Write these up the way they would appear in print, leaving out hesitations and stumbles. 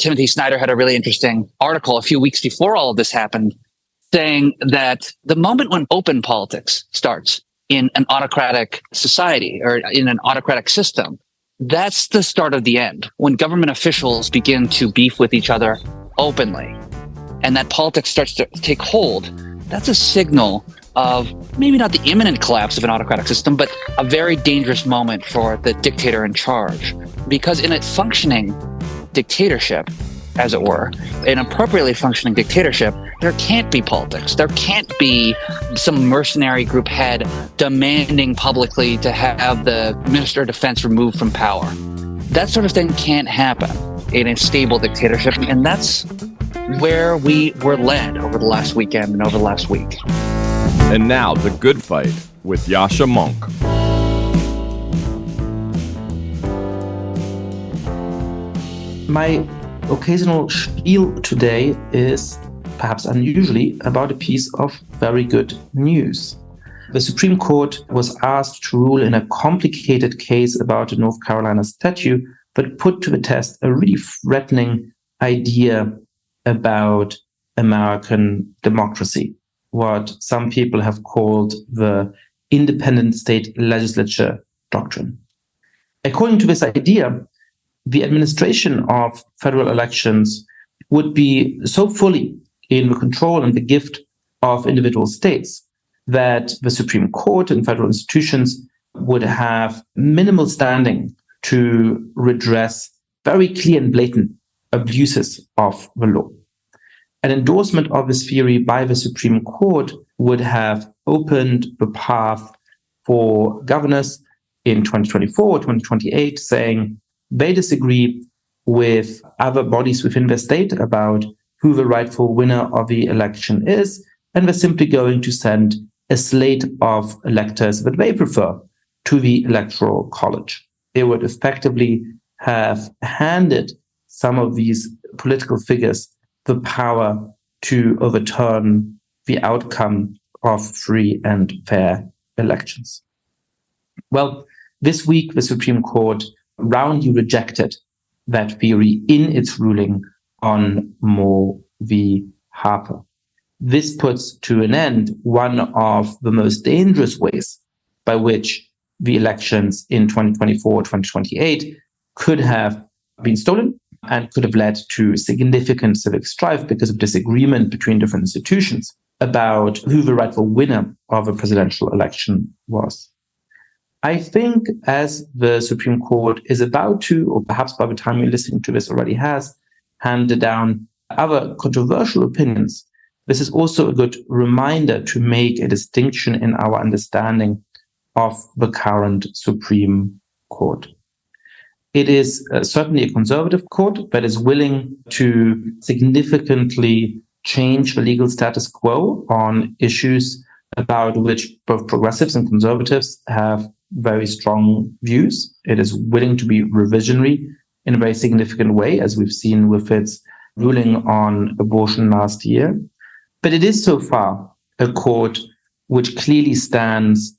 Timothy Snyder had a really interesting article a few weeks before all of this happened, saying that the moment when open politics starts in an autocratic society or in an autocratic system, that's the start of the end. When government officials begin to beef with each other openly, and that politics starts to take hold, that's a signal of maybe not the imminent collapse of an autocratic system, but a very dangerous moment for the dictator in charge. Because in a functioning dictatorship, as it were, an appropriately functioning dictatorship, there can't be politics. There can't be some mercenary group head demanding publicly to have the Minister of Defense removed from power. That sort of thing can't happen in a stable dictatorship, and that's where we were led over the last weekend and over the last week. And now, The Good Fight with Yascha Mounk. My occasional spiel today is, perhaps unusually, about a piece of very good news. The Supreme Court was asked to rule in a complicated case about a North Carolina statute, but put to the test a really threatening idea about American democracy, what some people have called the independent state legislature doctrine. According to this idea, the administration of federal elections would be so fully in the control and the gift of individual states that the Supreme Court and federal institutions would have minimal standing to redress very clear and blatant abuses of the law. An endorsement of this theory by the Supreme Court would have opened the path for governors in 2024, 2028, saying they disagree with other bodies within their state about who the rightful winner of the election is, and they're simply going to send a slate of electors that they prefer to the Electoral College. It would effectively have handed some of these political figures the power to overturn the outcome of free and fair elections. Well, this week, the Supreme Court roundly rejected that theory in its ruling on Moore v. Harper. This puts to an end one of the most dangerous ways by which the elections in 2024, 2028 could have been stolen and could have led to significant civic strife because of disagreement between different institutions about who the rightful winner of a presidential election was. I think as the Supreme Court is about to, or perhaps by the time you're listening to this already has, handed down other controversial opinions, this is also a good reminder to make a distinction in our understanding of the current Supreme Court. It is certainly a conservative court that is willing to significantly change the legal status quo on issues about which both progressives and conservatives have very strong views. It is willing to be revisionary in a very significant way, as we've seen with its ruling on abortion last year. But it is so far a court which clearly stands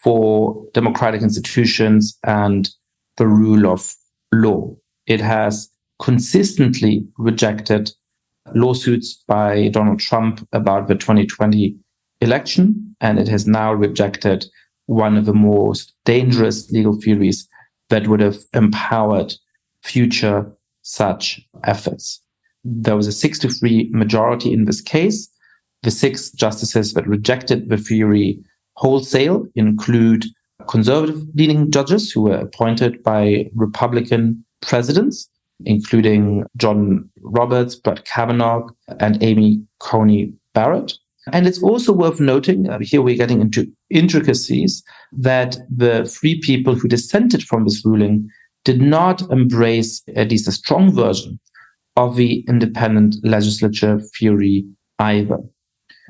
for democratic institutions and the rule of law. It has consistently rejected lawsuits by Donald Trump about the 2020 election, and it has now rejected one of the most dangerous legal theories that would have empowered future such efforts. There was a 6-3 majority in this case. The 6 justices that rejected the theory wholesale include conservative-leaning judges who were appointed by Republican presidents, including John Roberts, Brett Kavanaugh, and Amy Coney Barrett. And it's also worth noting, here we're getting into intricacies, that the 3 people who dissented from this ruling did not embrace at least a strong version of the independent legislature theory either.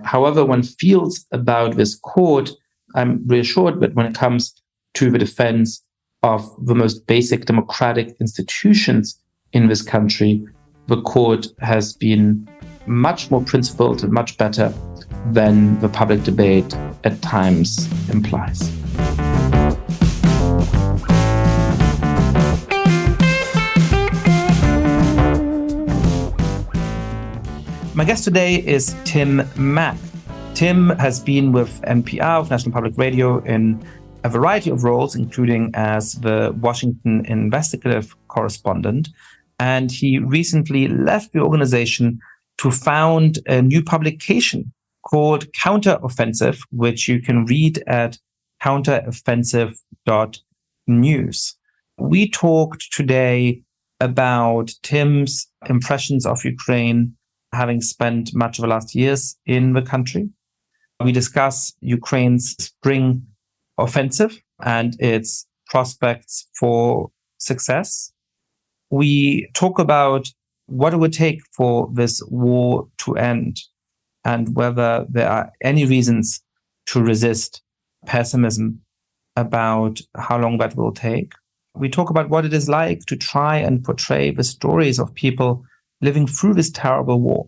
However, one feels about this court, I'm reassured that when it comes to the defense of the most basic democratic institutions in this country, the court has been much more principled and much better than the public debate at times implies. My guest today is Tim Mak. Tim has been with NPR, with National Public Radio, in a variety of roles, including as the Washington Investigative Correspondent. And he recently left the organization to found a new publication called Counteroffensive, which you can read at counteroffensive.news. We talked today about Tim's impressions of Ukraine, having spent much of the last years in the country. We discuss Ukraine's spring offensive and its prospects for success. We talk about what it would take for this war to end and whether there are any reasons to resist pessimism about how long that will take. We talk about what it is like to try and portray the stories of people living through this terrible war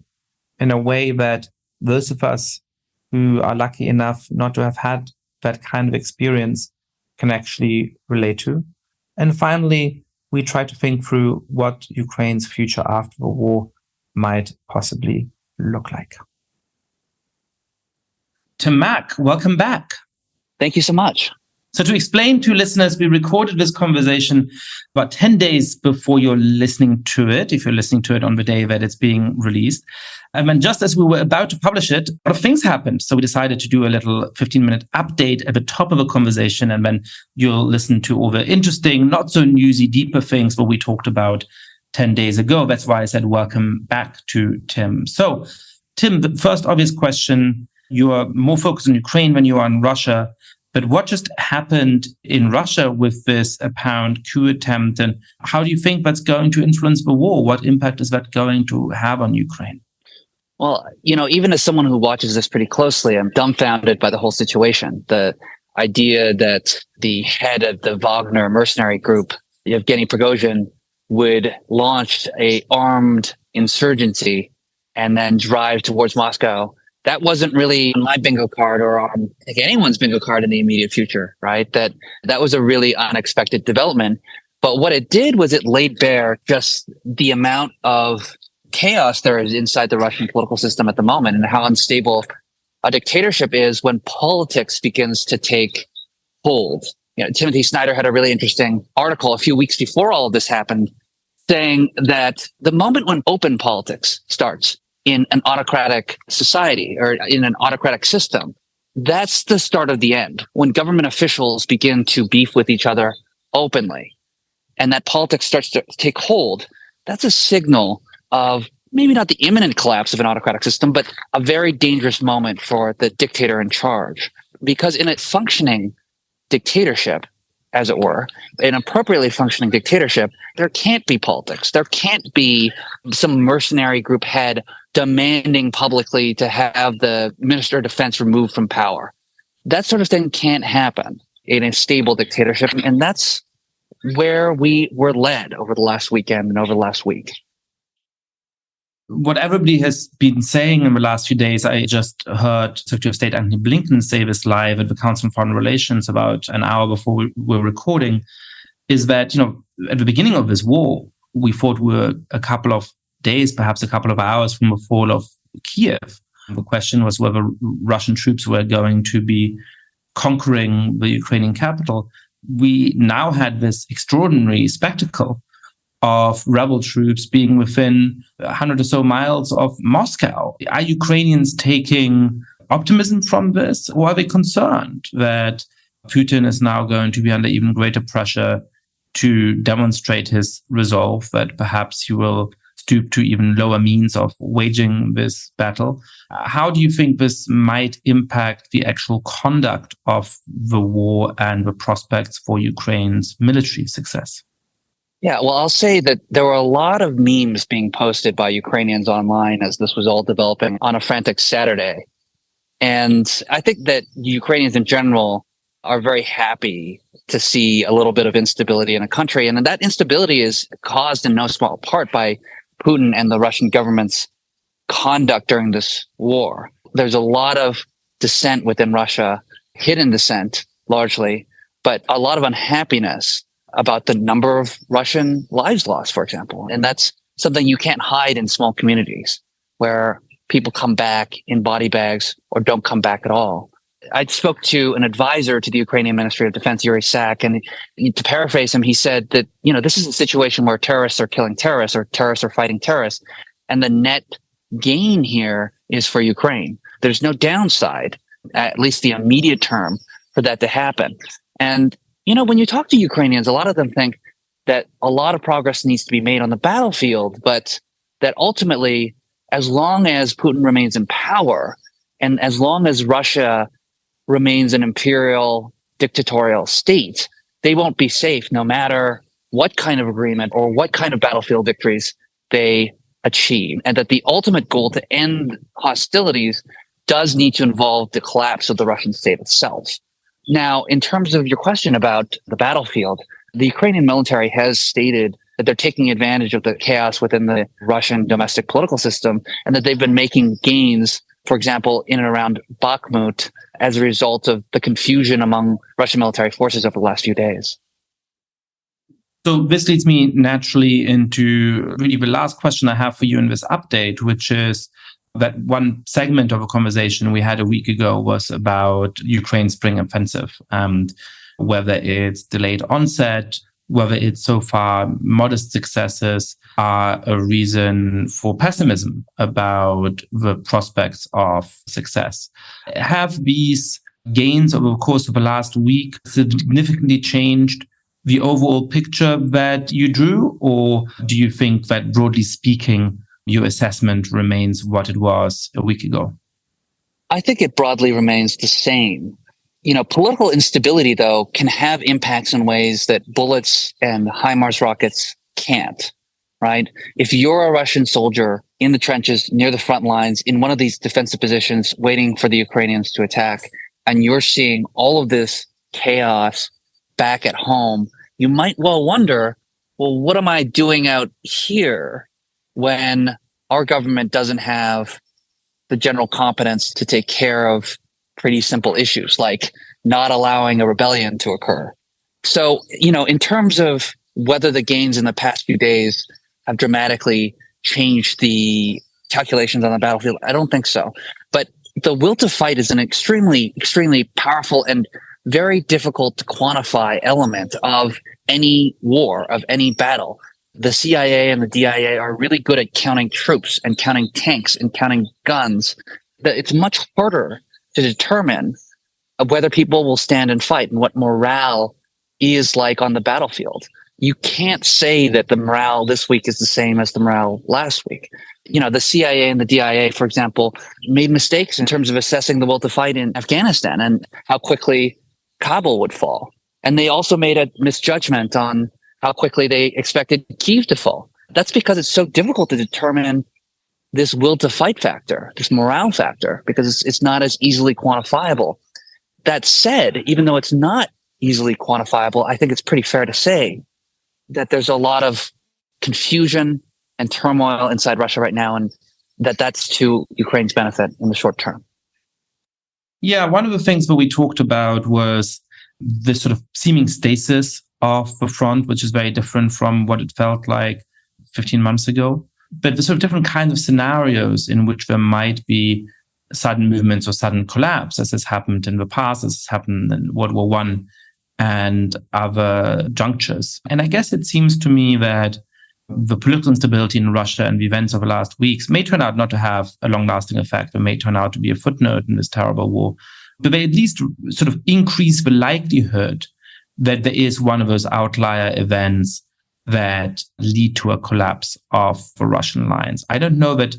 in a way that those of us who are lucky enough not to have had that kind of experience can actually relate to. And finally, we try to think through what Ukraine's future after the war might possibly look like. Tim Mak, welcome back. Thank you so much. So to explain to listeners, we recorded this conversation about 10 days before you're listening to it, if you're listening to it on the day that it's being released. And then just as we were about to publish it, a lot of things happened. So we decided to do a little 15-minute update at the top of the conversation, and then you'll listen to all the interesting, not so newsy, deeper things that we talked about 10 days ago. That's why I said welcome back to Tim. So, Tim, the first obvious question, you are more focused on Ukraine than you are on Russia. But what just happened in Russia with this apparent coup attempt, and how do you think that's going to influence the war? What impact is that going to have on Ukraine? Well, even as someone who watches this pretty closely, I'm dumbfounded by the whole situation. The idea that the head of the Wagner mercenary group, Yevgeny Prigozhin, would launch a armed insurgency and then drive towards Moscow. That wasn't really on my bingo card or on anyone's bingo card in the immediate future, right? That was a really unexpected development. But what it did was it laid bare just the amount of chaos there is inside the Russian political system at the moment, and how unstable a dictatorship is when politics begins to take hold. Timothy Snyder had a really interesting article a few weeks before all of this happened, saying that the moment when open politics starts in an autocratic society or in an autocratic system, that's the start of the end. When government officials begin to beef with each other openly and that politics starts to take hold, that's a signal of maybe not the imminent collapse of an autocratic system, but a very dangerous moment for the dictator in charge. Because in a functioning dictatorship, as it were, an appropriately functioning dictatorship, there can't be politics. There can't be some mercenary group head demanding publicly to have the Minister of Defense removed from power. That sort of thing can't happen in a stable dictatorship. And that's where we were led over the last weekend and over the last week. What everybody has been saying in the last few days, I just heard Secretary of State Antony Blinken say this live at the Council on Foreign Relations about an hour before we were recording, is that, at the beginning of this war, we thought we were a couple of days, perhaps a couple of hours from the fall of Kiev. The question was whether Russian troops were going to be conquering the Ukrainian capital. We now had this extraordinary spectacle of rebel troops being within 100 or so miles of Moscow. Are Ukrainians taking optimism from this, or are they concerned that Putin is now going to be under even greater pressure to demonstrate his resolve, that perhaps he will stoop to even lower means of waging this battle? How do you think this might impact the actual conduct of the war and the prospects for Ukraine's military success? Yeah, well, I'll say that there were a lot of memes being posted by Ukrainians online as this was all developing on a frantic Saturday. And I think that Ukrainians in general are very happy to see a little bit of instability in a country. And that instability is caused in no small part by Putin and the Russian government's conduct during this war. There's a lot of dissent within Russia, hidden dissent largely, but a lot of unhappiness about the number of Russian lives lost, for example. And that's something you can't hide in small communities where people come back in body bags or don't come back at all. I spoke to an advisor to the Ukrainian Ministry of Defense, Yuri Sak, and to paraphrase him, he said that, this is a situation where terrorists are killing terrorists or terrorists are fighting terrorists. And the net gain here is for Ukraine. There's no downside, at least the immediate term, for that to happen. And, when you talk to Ukrainians, a lot of them think that a lot of progress needs to be made on the battlefield, but that ultimately, as long as Putin remains in power and as long as Russia remains an imperial dictatorial state, they won't be safe no matter what kind of agreement or what kind of battlefield victories they achieve. And that the ultimate goal to end hostilities does need to involve the collapse of the Russian state itself. Now, in terms of your question about the battlefield, the Ukrainian military has stated that they're taking advantage of the chaos within the Russian domestic political system and that they've been making gains, for example, in and around Bakhmut as a result of the confusion among Russian military forces over the last few days. So this leads me naturally into really the last question I have for you in this update, which is that one segment of a conversation we had a week ago was about Ukraine's spring offensive and whether it's delayed onset, whether it's so far modest successes are a reason for pessimism about the prospects of success. Have these gains over the course of the last week significantly changed the overall picture that you drew, or do you think that, broadly speaking, your assessment remains what it was a week ago? I think it broadly remains the same. Political instability, though, can have impacts in ways that bullets and HIMARS rockets can't, right? If you're a Russian soldier in the trenches near the front lines in one of these defensive positions waiting for the Ukrainians to attack, and you're seeing all of this chaos back at home, you might well wonder, well, what am I doing out here when our government doesn't have the general competence to take care of pretty simple issues like not allowing a rebellion to occur? So, in terms of whether the gains in the past few days have dramatically changed the calculations on the battlefield, I don't think so. But the will to fight is an extremely, extremely powerful and very difficult to quantify element of any war, of any battle. The CIA and the DIA are really good at counting troops and counting tanks and counting guns. It's much harder to determine whether people will stand and fight and what morale is like on the battlefield. You can't say that the morale this week is the same as the morale last week. The CIA and the DIA, for example, made mistakes in terms of assessing the will to fight in Afghanistan and how quickly Kabul would fall. And they also made a misjudgment on how quickly they expected Kyiv to fall. That's because it's so difficult to determine this will to fight factor, this morale factor, because it's not as easily quantifiable. That said, even though it's not easily quantifiable, I think it's pretty fair to say that there's a lot of confusion and turmoil inside Russia right now, and that's to Ukraine's benefit in the short term. Yeah, one of the things that we talked about was the sort of seeming stasis of the front, which is very different from what it felt like 15 months ago. But the sort of different kinds of scenarios in which there might be sudden movements or sudden collapse, as has happened in the past, as has happened in World War I and other junctures. And I guess it seems to me that the political instability in Russia and the events of the last weeks may turn out not to have a long-lasting effect, or may turn out to be a footnote in this terrible war. But they at least sort of increase the likelihood that there is one of those outlier events that lead to a collapse of the Russian lines. I don't know that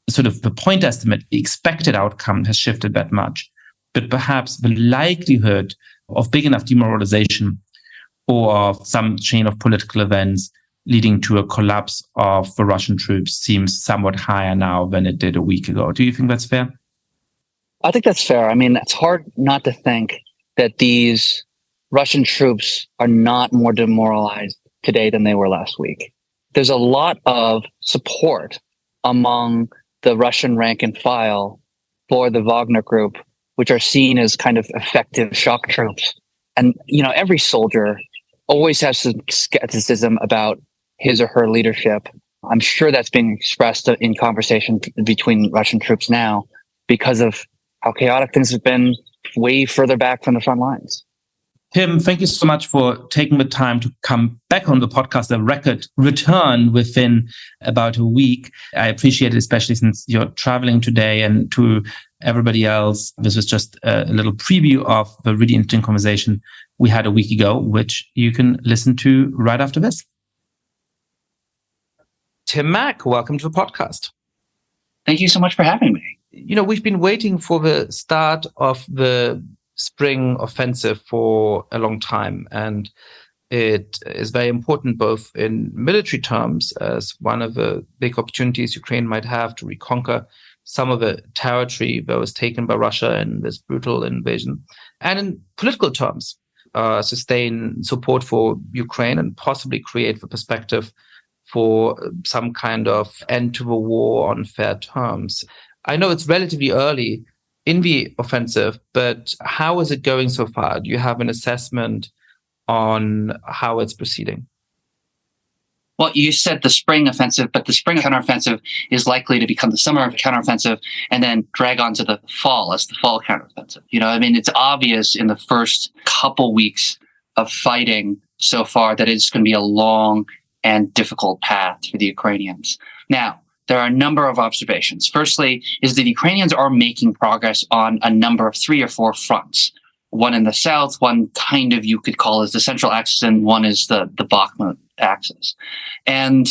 sort of the point estimate, the expected outcome has shifted that much, but perhaps the likelihood of big enough demoralization or of some chain of political events leading to a collapse of the Russian troops seems somewhat higher now than it did a week ago. Do you think that's fair? I think that's fair. I mean, it's hard not to think that these Russian troops are not more demoralized today than they were last week. There's a lot of support among the Russian rank and file for the Wagner group, which are seen as kind of effective shock troops. And, every soldier always has some skepticism about his or her leadership. I'm sure that's being expressed in conversation between Russian troops now because of how chaotic things have been way further back from the front lines. Tim, thank you so much for taking the time to come back on the podcast, a record return within about a week. I appreciate it, especially since you're traveling today. And to everybody else, this was just a little preview of the really interesting conversation we had a week ago, which you can listen to right after this. Tim Mack, welcome to the podcast. Thank you so much for having me. We've been waiting for the start of the spring offensive for a long time, and it is very important both in military terms as one of the big opportunities Ukraine might have to reconquer some of the territory that was taken by Russia in this brutal invasion, and in political terms, sustain support for Ukraine and possibly create the perspective for some kind of end to the war on fair terms. I know it's relatively early in the offensive, but how is it going so far? Do you have an assessment on how it's proceeding? Well, you said the spring offensive, but the spring counteroffensive is likely to become the summer counteroffensive and then drag on to the fall as the fall counteroffensive. It's obvious in the first couple weeks of fighting so far that it's going to be a long and difficult path for the Ukrainians. Now, there are a number of observations. Firstly, is that Ukrainians are making progress on a number of 3 or 4 fronts. One in the south, one kind of you could call as the central axis, and one is the Bakhmut axis. And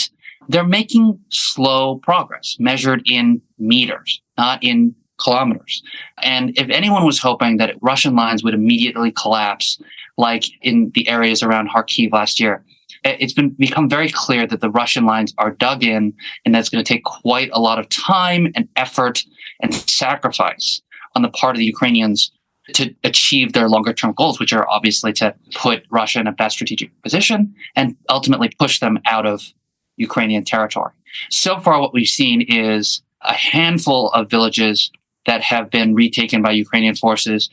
they're making slow progress, measured in meters, not in kilometers. And if anyone was hoping that Russian lines would immediately collapse, like in the areas around Kharkiv last year, it's become very clear that the Russian lines are dug in, and that's going to take quite a lot of time and effort and sacrifice on the part of the Ukrainians to achieve their longer-term goals, which are obviously to put Russia in a best strategic position and ultimately push them out of Ukrainian territory. So far, what we've seen is a handful of villages that have been retaken by Ukrainian forces,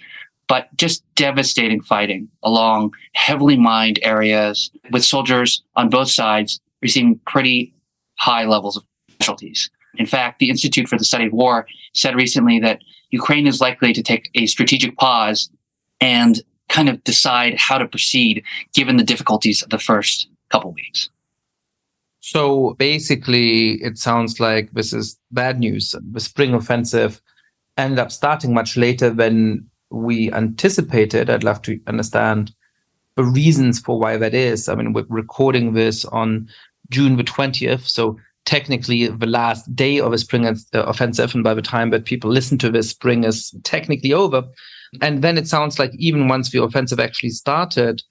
but just devastating fighting along heavily mined areas with soldiers on both sides receiving pretty high levels of casualties. In fact, the Institute for the Study of War said recently that Ukraine is likely to take a strategic pause and kind of decide how to proceed given the difficulties of the first couple weeks. So basically, it sounds like this is bad news. The spring offensive ended up starting much later than we anticipated. I'd love to understand the reasons for why that is. We're recording this on June the 20th, so technically the last day of a spring offensive, and by the time that people listen to this, spring is technically over. And then it sounds like even once the offensive actually started,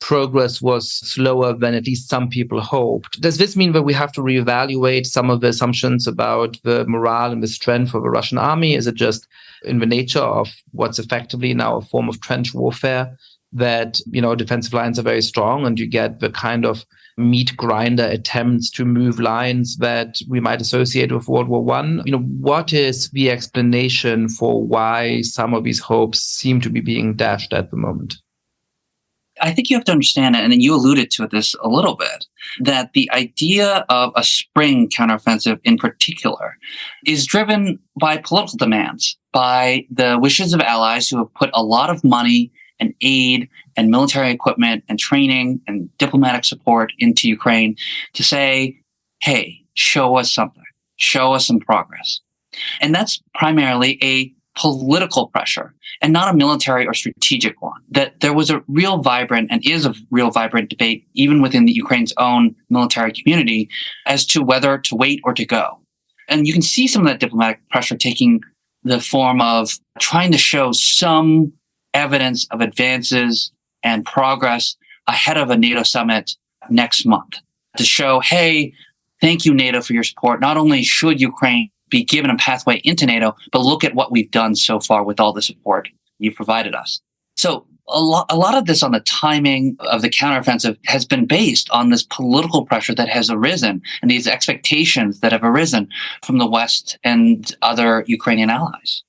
progress was slower than at least some people hoped. Does this mean that we have to reevaluate some of the assumptions about the morale and the strength of the Russian army? Is it just in the nature of what's effectively now a form of trench warfare that, defensive lines are very strong and you get the kind of meat grinder attempts to move lines that we might associate with World War I? What is the explanation for why some of these hopes seem to be being dashed at the moment? I think you have to understand, and then you alluded to this a little bit, that the idea of a spring counteroffensive in particular is driven by political demands, by the wishes of allies who have put a lot of money and aid and military equipment and training and diplomatic support into Ukraine to say, hey, show us something, show us some progress. And that's primarily a political pressure and not a military or strategic one. That there was a real vibrant and is a real vibrant debate even within the Ukraine's own military community as to whether to wait or to go. And you can see some of that diplomatic pressure taking the form of trying to show some evidence of advances and progress ahead of a NATO summit next month to show, hey, thank you, NATO, for your support. Not only should Ukraine be given a pathway into NATO, but look at what we've done so far with all the support you've provided us. So a lot of this on the timing of the counteroffensive has been based on this political pressure that has arisen and these expectations that have arisen from the West and other Ukrainian allies.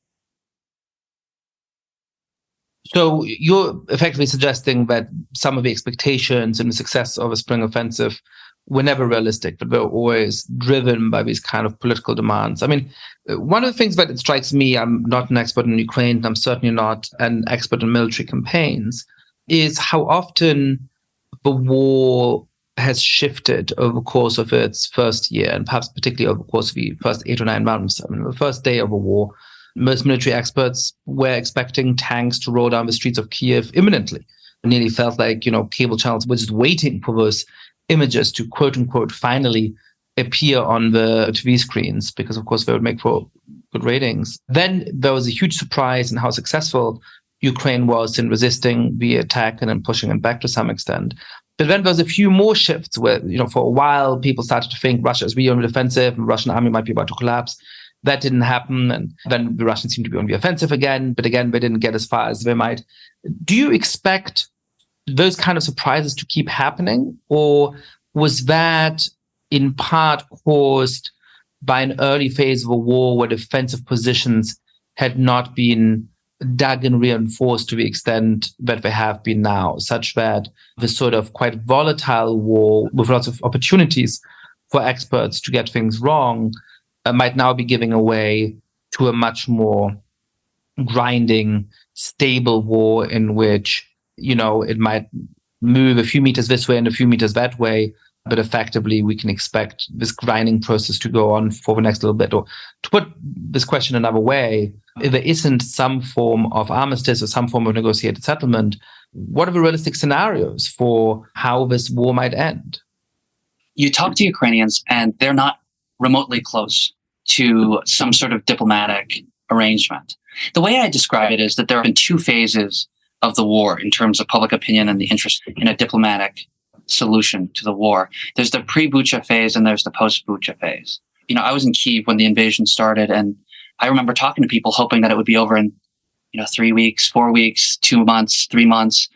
So you're effectively suggesting that some of the expectations and the success of a spring offensive were never realistic, but were always driven by these kind of political demands. I mean, one of the things that it strikes me, I'm not an expert in Ukraine, and I'm certainly not an expert in military campaigns, is how often the war has shifted over the course of its first year, and perhaps particularly over the course of the first 8 or 9 months. I mean, the first day of a war, most military experts were expecting tanks to roll down the streets of Kiev imminently. It nearly felt like, cable channels were just waiting for those images to quote unquote finally appear on the TV screens, because of course they would make for good ratings. Then there was a huge surprise in how successful Ukraine was in resisting the attack and then pushing it back to some extent. But then there was a few more shifts where, for a while people started to think Russia is really on the defensive and the Russian army might be about to collapse. That didn't happen. And then the Russians seemed to be on the offensive again, but again, they didn't get as far as they might. Do you expect those kind of surprises to keep happening? Or was that in part caused by an early phase of a war where defensive positions had not been dug and reinforced to the extent that they have been now, such that the sort of quite volatile war with lots of opportunities for experts to get things wrong might now be giving away to a much more grinding, stable war in which, it might move a few meters this way and a few meters that way, but effectively we can expect this grinding process to go on for the next little bit. Or to put this question another way, if there isn't some form of armistice or some form of negotiated settlement, what are the realistic scenarios for how this war might end? You talk to Ukrainians and they're not remotely close to some sort of diplomatic arrangement. The way I describe it is that there have been 2 phases of the war in terms of public opinion and the interest in a diplomatic solution to the war. There's the pre-Bucha phase and there's the post-Bucha phase. I was in Kyiv when the invasion started, and I remember talking to people hoping that it would be over in 3 weeks, 4 weeks, 2 months, 3 months.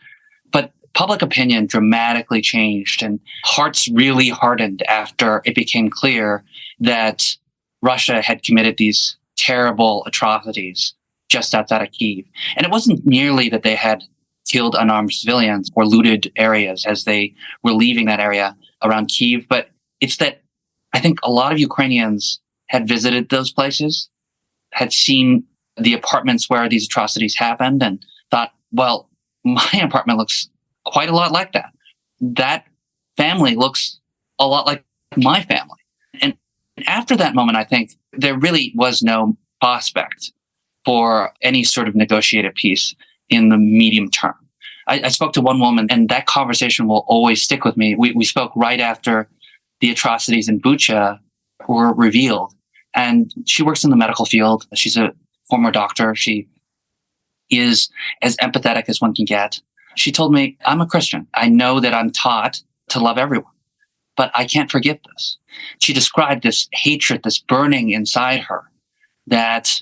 But public opinion dramatically changed and hearts really hardened after it became clear that Russia had committed these terrible atrocities just outside of Kyiv. And it wasn't merely that they had killed unarmed civilians or looted areas as they were leaving that area around Kyiv, but it's that I think a lot of Ukrainians had visited those places, had seen the apartments where these atrocities happened, and thought, well, my apartment looks quite a lot like that. That family looks a lot like my family. And after that moment, I think there really was no prospect for any sort of negotiated peace in the medium term. I spoke to one woman, and that conversation will always stick with me. We spoke right after the atrocities in Bucha were revealed. And she works in the medical field. She's a former doctor. She is as empathetic as one can get. She told me, I'm a Christian. I know that I'm taught to love everyone, but I can't forget this. She described this hatred, this burning inside her that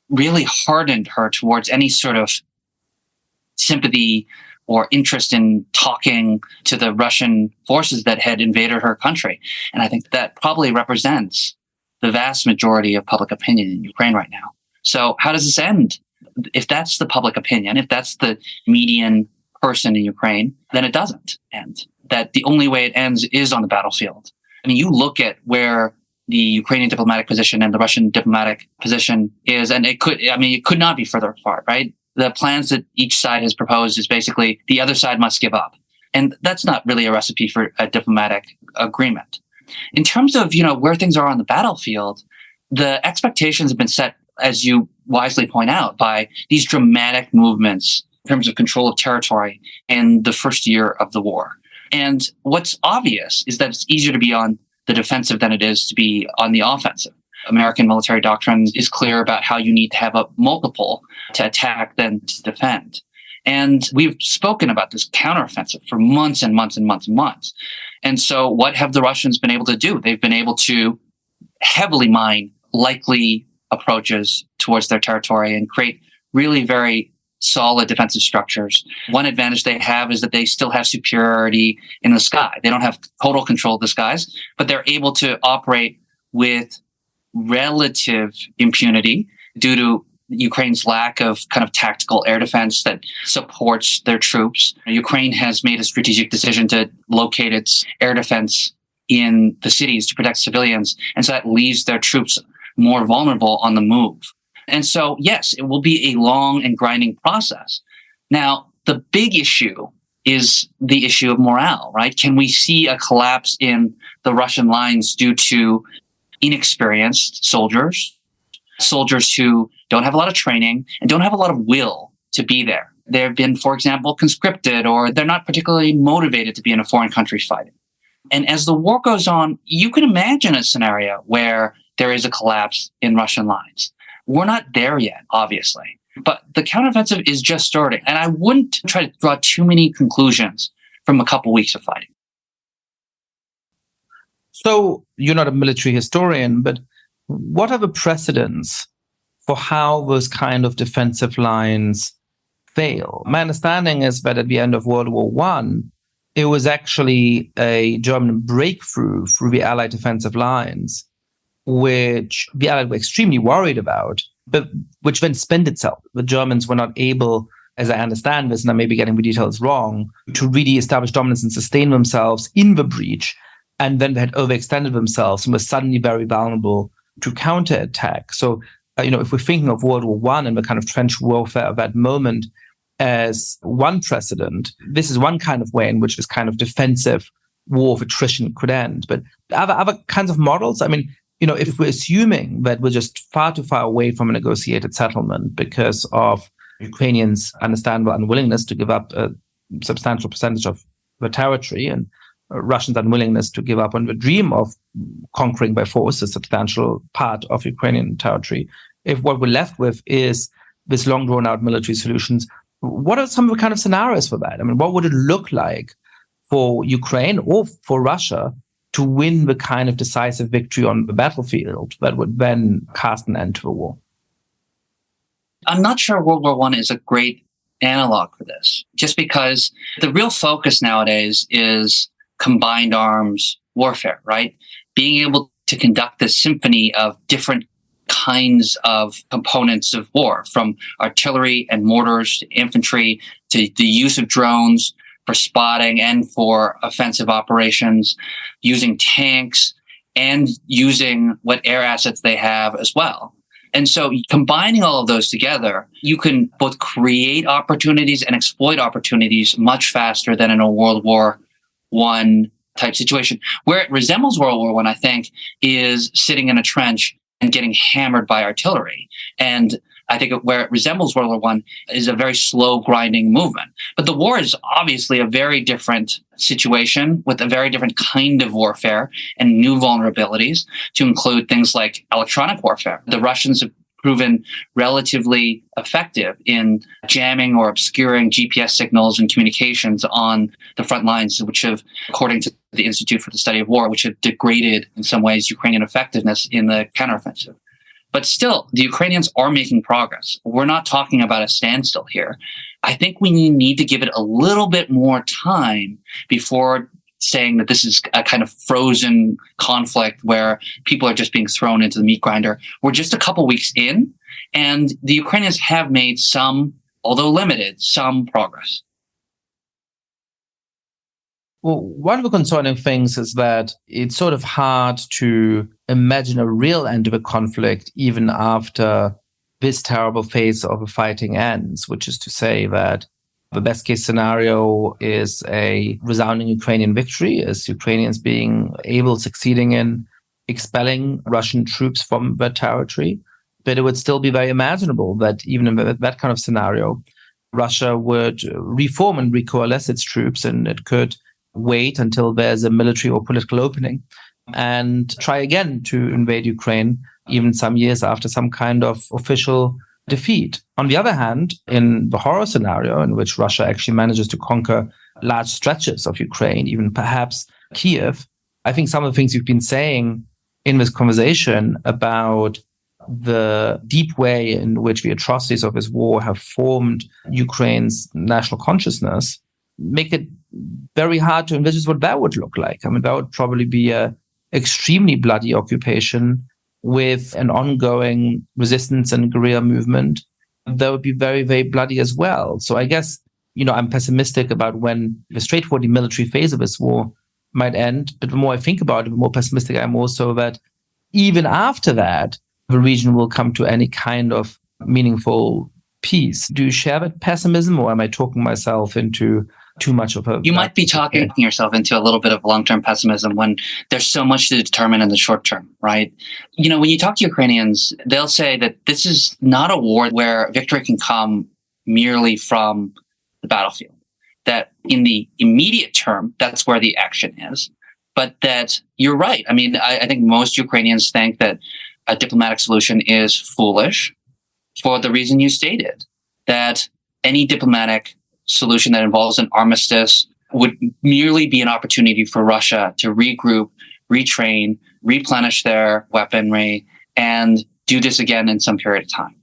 really hardened her towards any sort of sympathy or interest in talking to the Russian forces that had invaded her country. And I think that probably represents the vast majority of public opinion in Ukraine right now. So how does this end? If that's the public opinion, if that's the median person in Ukraine, then it doesn't end. That the only way it ends is on the battlefield. I mean, you look at where the Ukrainian diplomatic position and the Russian diplomatic position is, and it could not be further apart, right? The plans that each side has proposed is basically the other side must give up. And that's not really a recipe for a diplomatic agreement. In terms of, where things are on the battlefield, the expectations have been set, as you wisely point out, by these dramatic movements in terms of control of territory in the first year of the war. And what's obvious is that it's easier to be on the defensive than it is to be on the offensive. American military doctrine is clear about how you need to have a multiple to attack than to defend. And we've spoken about this counteroffensive for months and months and months and months. And so what have the Russians been able to do? They've been able to heavily mine likely approaches towards their territory and create really very solid defensive structures. One advantage they have is that they still have superiority in the sky. They don't have total control of the skies, but they're able to operate with relative impunity due to Ukraine's lack of kind of tactical air defense that supports their troops. Ukraine has made a strategic decision to locate its air defense in the cities to protect civilians. And so that leaves their troops more vulnerable on the move. And so, yes, it will be a long and grinding process. Now, the big issue is the issue of morale, right? Can we see a collapse in the Russian lines due to inexperienced soldiers who don't have a lot of training and don't have a lot of will to be there? They've been, for example, conscripted, or they're not particularly motivated to be in a foreign country fighting. And as the war goes on, you can imagine a scenario where there is a collapse in Russian lines. We're not there yet, obviously, but the counteroffensive is just starting. And I wouldn't try to draw too many conclusions from a couple weeks of fighting. So you're not a military historian, but what are the precedents for how those kind of defensive lines fail? My understanding is that at the end of World War I, it was actually a German breakthrough through the Allied defensive lines, which the Allies were extremely worried about, but which then spent itself. The Germans were not able, as I understand this, and I may be getting the details wrong, to really establish dominance and sustain themselves in the breach. And then they had overextended themselves and were suddenly very vulnerable to counterattack. So, if we're thinking of World War I and the kind of trench warfare of that moment as one precedent, this is one kind of way in which this kind of defensive war of attrition could end. But other kinds of models, if we're assuming that we're just far too far away from a negotiated settlement because of Ukrainians' understandable unwillingness to give up a substantial percentage of the territory and Russians' unwillingness to give up on the dream of conquering by force a substantial part of Ukrainian territory, if what we're left with is this long drawn-out military solutions, what are some of the kind of scenarios for that? What would it look like for Ukraine or for Russia to win the kind of decisive victory on the battlefield that would then cast an end to the war? I'm not sure World War I is a great analog for this, just because the real focus nowadays is combined arms warfare, right? Being able to conduct this symphony of different kinds of components of war, from artillery and mortars to infantry to the use of drones for spotting and for offensive operations, using tanks and using what air assets they have as well. And so combining all of those together, you can both create opportunities and exploit opportunities much faster than in a World War I type situation. Where it resembles World War I think, is sitting in a trench and getting hammered by artillery. And I think where it resembles World War I is a very slow grinding movement. But the war is obviously a very different situation with a very different kind of warfare and new vulnerabilities, to include things like electronic warfare. The Russians have proven relatively effective in jamming or obscuring GPS signals and communications on the front lines, which have, according to the Institute for the Study of War, which have degraded in some ways Ukrainian effectiveness in the counteroffensive. But still, the Ukrainians are making progress. We're not talking about a standstill here. I think we need to give it a little bit more time before saying that this is a kind of frozen conflict where people are just being thrown into the meat grinder. We're just a couple weeks in, and the Ukrainians have made some, although limited, some progress. Well, one of the concerning things is that it's sort of hard to imagine a real end to the conflict even after this terrible phase of the fighting ends, which is to say that the best case scenario is a resounding Ukrainian victory, as Ukrainians succeeding in expelling Russian troops from their territory. But it would still be very imaginable that even in that kind of scenario, Russia would reform and recoalesce its troops, and it could wait until there's a military or political opening and try again to invade Ukraine, even some years after some kind of official defeat. On the other hand, in the horror scenario in which Russia actually manages to conquer large stretches of Ukraine, even perhaps Kiev, I think some of the things you've been saying in this conversation about the deep way in which the atrocities of this war have formed Ukraine's national consciousness make it very hard to envisage what that would look like. That would probably be an extremely bloody occupation with an ongoing resistance and guerrilla movement that would be very, very bloody as well. So I guess, I'm pessimistic about when the straightforwardly military phase of this war might end. But the more I think about it, the more pessimistic I'm also that even after that, the region will come to any kind of meaningful peace. Do you share that pessimism, or am I talking myself into too much of a... You might be talking yourself into a little bit of long-term pessimism when there's so much to determine in the short term, right? You know, when you talk to Ukrainians, they'll say that this is not a war where victory can come merely from the battlefield. That in the immediate term, that's where the action is. But that you're right. I mean, I think most Ukrainians think that a diplomatic solution is foolish for the reason you stated, that any diplomatic solution that involves an armistice would merely be an opportunity for Russia to regroup, retrain, replenish their weaponry, and do this again in some period of time.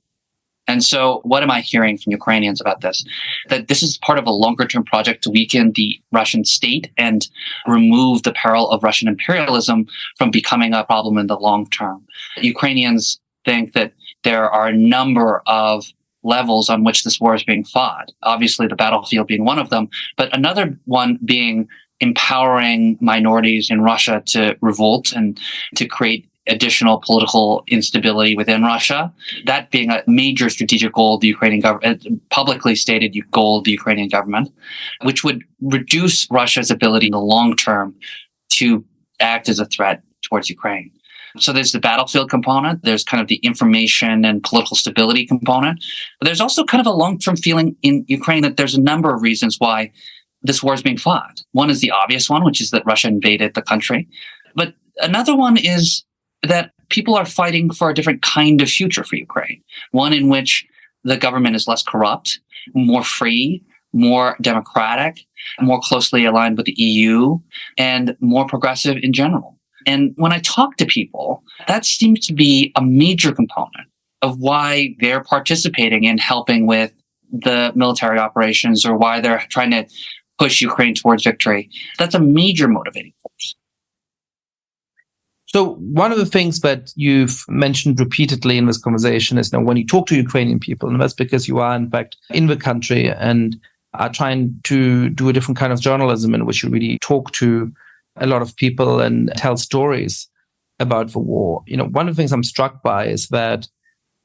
And so what am I hearing from Ukrainians about this? That this is part of a longer-term project to weaken the Russian state and remove the peril of Russian imperialism from becoming a problem in the long term. Ukrainians think that there are a number of levels on which this war is being fought. Obviously, the battlefield being one of them, but another one being empowering minorities in Russia to revolt and to create additional political instability within Russia. That being a major strategic goal of the Ukrainian government, publicly stated goal of the Ukrainian government, which would reduce Russia's ability in the long term to act as a threat towards Ukraine. So there's the battlefield component, there's kind of the information and political stability component, but there's also kind of a long-term feeling in Ukraine that there's a number of reasons why this war is being fought. One is the obvious one, which is that Russia invaded the country. But another one is that people are fighting for a different kind of future for Ukraine, one in which the government is less corrupt, more free, more democratic, more closely aligned with the EU, and more progressive in general. And when I talk to people, that seems to be a major component of why they're participating in helping with the military operations or why they're trying to push Ukraine towards victory. That's a major motivating force. So one of the things that you've mentioned repeatedly in this conversation is, when you talk to Ukrainian people, and that's because you are in fact in the country and are trying to do a different kind of journalism in which you really talk to a lot of people and tell stories about the war. One of the things I'm struck by is that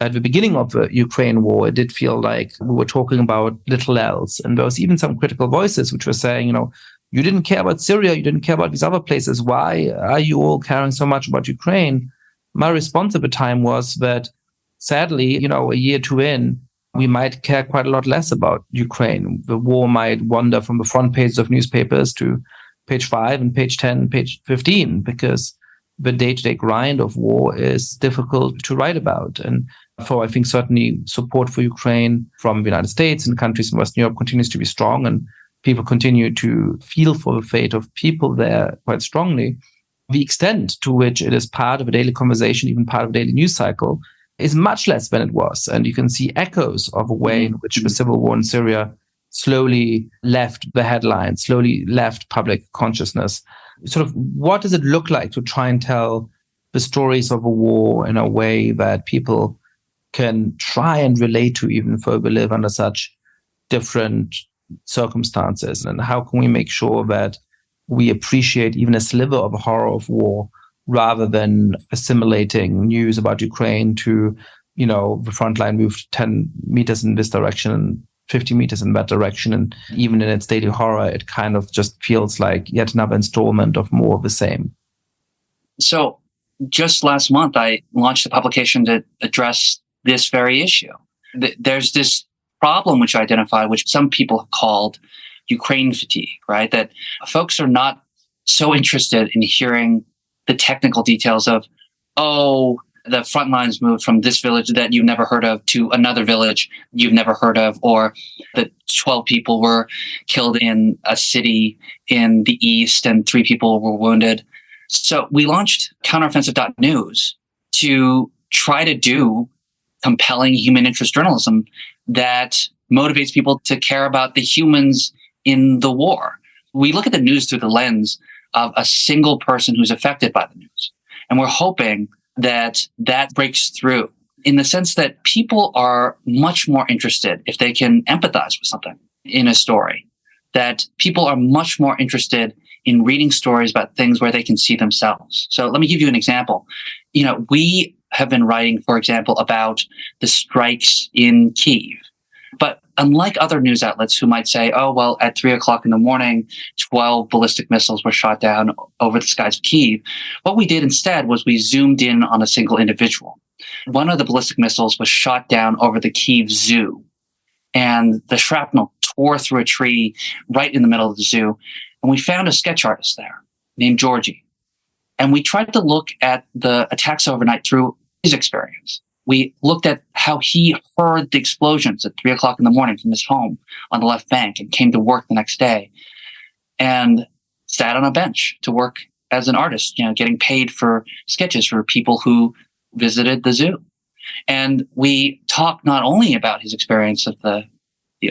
at the beginning of the Ukraine war, it did feel like we were talking about little else. And there was even some critical voices which were saying, you didn't care about Syria, you didn't care about these other places. Why are you all caring so much about Ukraine? My response at the time was that, sadly, a year or two in, we might care quite a lot less about Ukraine. The war might wander from the front pages of newspapers to page 5 and page 10, page 15, because the day-to-day grind of war is difficult to write about. And so I think certainly support for Ukraine from the United States and countries in Western Europe continues to be strong, and people continue to feel for the fate of people there quite strongly. The extent to which it is part of a daily conversation, even part of a daily news cycle, is much less than it was. And you can see echoes of a way in which the civil war in Syria slowly left the headlines, slowly left public consciousness. Sort of, what does it look like to try and tell the stories of a war in a way that people can try and relate to, even though we live under such different circumstances? And how can we make sure that we appreciate even a sliver of a horror of war, rather than assimilating news about Ukraine to, the front line moved 10 meters in this direction and 50 meters in that direction. And even in its daily horror, it kind of just feels like yet another installment of more of the same. So just last month, I launched a publication to address this very issue. There's this problem which I identified, which some people have called Ukraine fatigue, right? That folks are not so interested in hearing the technical details of, the front lines moved from this village that you've never heard of to another village you've never heard of, or that 12 people were killed in a city in the east and 3 people were wounded. So we launched Counteroffensive.news to try to do compelling human interest journalism that motivates people to care about the humans in the war. We look at the news through the lens of a single person who's affected by the news. And we're hoping that breaks through in the sense that people are much more interested if they can empathize with something in a story, that people are much more interested in reading stories about things where they can see themselves. So let me give you an example. We have been writing, for example, about the strikes in Kyiv. But unlike other news outlets who might say, oh, well, at 3:00 in the morning, 12 ballistic missiles were shot down over the skies of Kyiv, what we did instead was we zoomed in on a single individual. One of the ballistic missiles was shot down over the Kyiv zoo, and the shrapnel tore through a tree right in the middle of the zoo. And we found a sketch artist there named Georgie. And we tried to look at the attacks overnight through his experience. We looked at how he heard the explosions at 3:00 in the morning from his home on the left bank and came to work the next day and sat on a bench to work as an artist, getting paid for sketches for people who visited the zoo. And we talked not only about his experience of the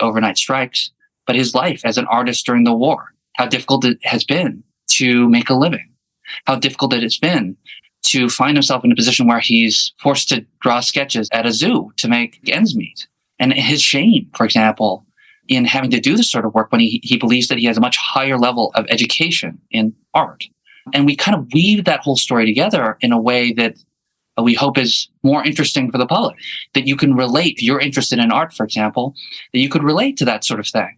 overnight strikes, but his life as an artist during the war, how difficult it has been to make a living, how difficult it has been to find himself in a position where he's forced to draw sketches at a zoo to make ends meet. And his shame, for example, in having to do this sort of work when he believes that he has a much higher level of education in art. And we kind of weave that whole story together in a way that we hope is more interesting for the public, that you can relate. If you're interested in art, for example, that you could relate to that sort of thing.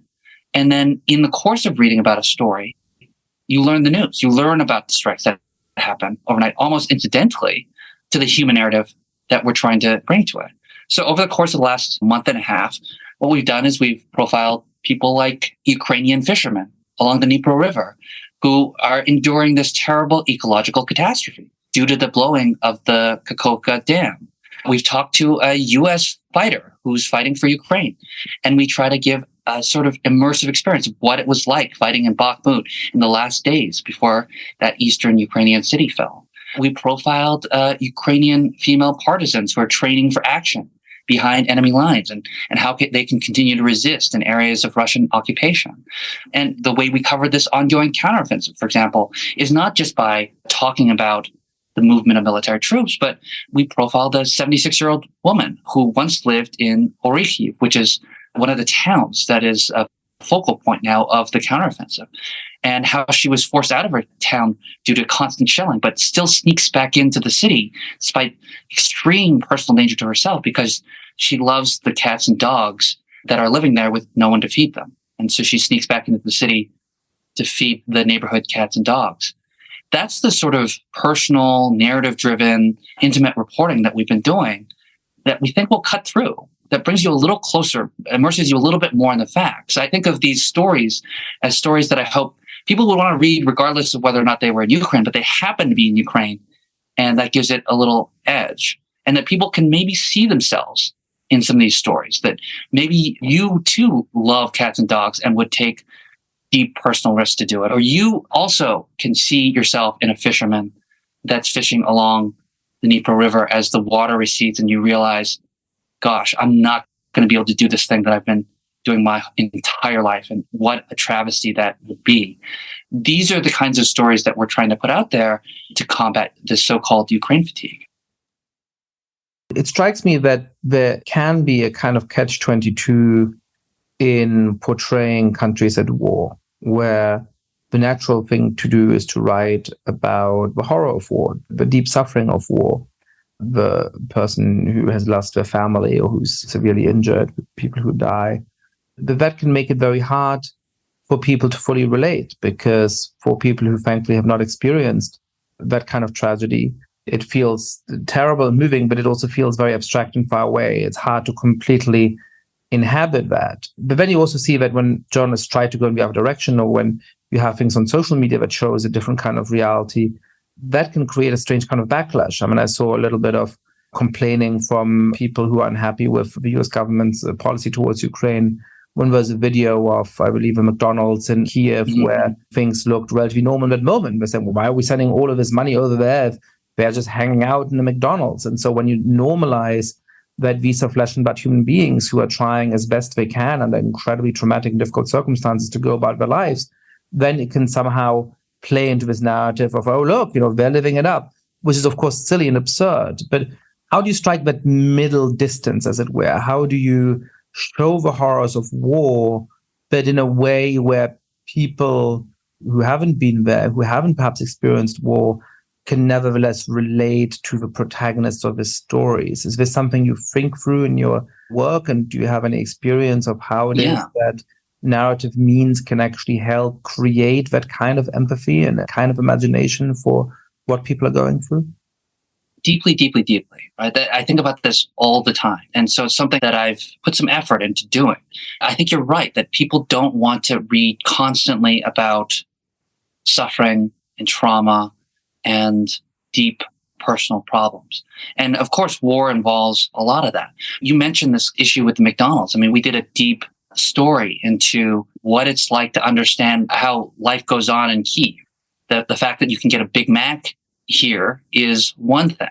And then in the course of reading about a story, you learn the news. You learn about the strikes that happen overnight, almost incidentally, to the human narrative that we're trying to bring to it. So over the course of the last month and a half, what we've done is we've profiled people like Ukrainian fishermen along the Dnipro River who are enduring this terrible ecological catastrophe due to the blowing of the Kakhovka Dam. We've talked to a U.S. fighter who's fighting for Ukraine, and we try to give a sort of immersive experience of what it was like fighting in Bakhmut in the last days before that eastern Ukrainian city fell. We profiled Ukrainian female partisans who are training for action behind enemy lines and how they can continue to resist in areas of Russian occupation. And the way we covered this ongoing counteroffensive, for example, is not just by talking about the movement of military troops, but we profiled a 76-year-old woman who once lived in Orikhiv, which is one of the towns that is a focal point now of the counteroffensive, and how she was forced out of her town due to constant shelling, but still sneaks back into the city despite extreme personal danger to herself because she loves the cats and dogs that are living there with no one to feed them. And so she sneaks back into the city to feed the neighborhood cats and dogs. That's the sort of personal, narrative-driven, intimate reporting that we've been doing that we think will cut through, that brings you a little closer, immerses you a little bit more in the facts. I think of these stories as stories that I hope people would want to read regardless of whether or not they were in Ukraine, but they happen to be in Ukraine, and that gives it a little edge. And that people can maybe see themselves in some of these stories, that maybe you too love cats and dogs and would take deep personal risk to do it. Or you also can see yourself in a fisherman that's fishing along the Dnipro River as the water recedes and you realize, gosh, I'm not going to be able to do this thing that I've been doing my entire life, and what a travesty that would be. These are the kinds of stories that we're trying to put out there to combat this so-called Ukraine fatigue. It strikes me that there can be a kind of catch-22 in portraying countries at war, where the natural thing to do is to write about the horror of war, the deep suffering of war, the person who has lost their family or who's severely injured, people who die. That can make it very hard for people to fully relate, because for people who frankly have not experienced that kind of tragedy, it feels terrible and moving, but it also feels very abstract and far away. It's hard to completely inhabit that. But then you also see that when journalists try to go in the other direction, or when you have things on social media that shows a different kind of reality, that can create a strange kind of backlash. I mean, I saw a little bit of complaining from people who are unhappy with the US government's policy towards Ukraine. When there was a video of, I believe, a McDonald's in Kiev where things looked relatively normal at that moment. They said, well, why are we sending all of this money over there if they're just hanging out in the McDonald's? And so when you normalize that these are flesh and blood human beings who are trying as best they can under incredibly traumatic and difficult circumstances to go about their lives, then it can somehow play into this narrative of, oh, look, they're living it up, which is, of course, silly and absurd. But how do you strike that middle distance, as it were? How do you show the horrors of war, but in a way where people who haven't been there, who haven't perhaps experienced war, can nevertheless relate to the protagonists of the stories? Is this something you think through in your work? And do you have any experience of how it is that narrative means can actually help create that kind of empathy and a kind of imagination for what people are going through? Deeply, deeply, deeply. Right? I think about this all the time. And so it's something that I've put some effort into doing. I think you're right that people don't want to read constantly about suffering and trauma and deep personal problems. And of course, war involves a lot of that. You mentioned this issue with the McDonald's. I mean, we did a deep story into what it's like to understand how life goes on in Kyiv. The fact that you can get a Big Mac here is one thing,